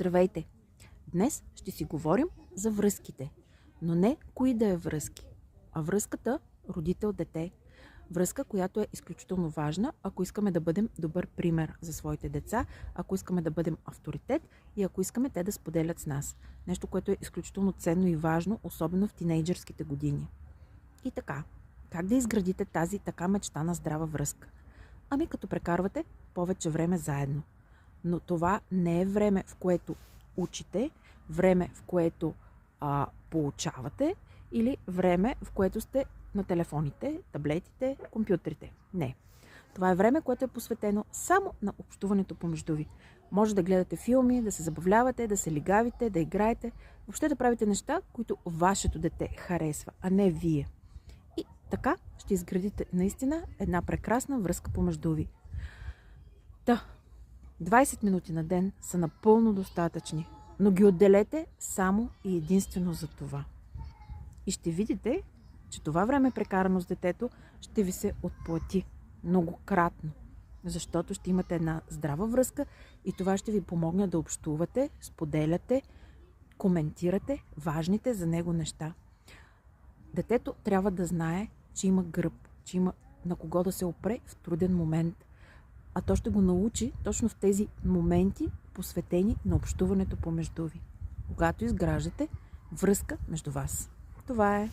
Здравейте! Днес ще си говорим за връзките, но не кои да е връзки, а връзката родител-дете. Връзка, която е изключително важна, ако искаме да бъдем добър пример за своите деца, ако искаме да бъдем авторитет и ако искаме те да споделят с нас. Нещо, което е изключително ценно и важно, особено в тинейджърските години. И така, как да изградите тази така мечтана здрава връзка? Ами като прекарвате повече време заедно. Но това не е време, в което учите, време, в което получавате или време, в което сте на телефоните, таблетите, компютрите. Не. Това е време, което е посветено само на общуването помежду ви. Може да гледате филми, да се забавлявате, да се лигавите, да играете, въобще да правите неща, които вашето дете харесва, а не вие. И така ще изградите наистина една прекрасна връзка помежду ви. 20 минути на ден са напълно достатъчни, но ги отделете само и единствено за това. И ще видите, че това време прекарано с детето ще ви се отплати многократно, защото ще имате една здрава връзка и това ще ви помогне да общувате, споделяте, коментирате важните за него неща. Детето трябва да знае, че има гръб, че има на кого да се опре в труден момент. А то ще го научи точно в тези моменти, посветени на общуването помежду ви, когато изграждате връзка между вас. Това е.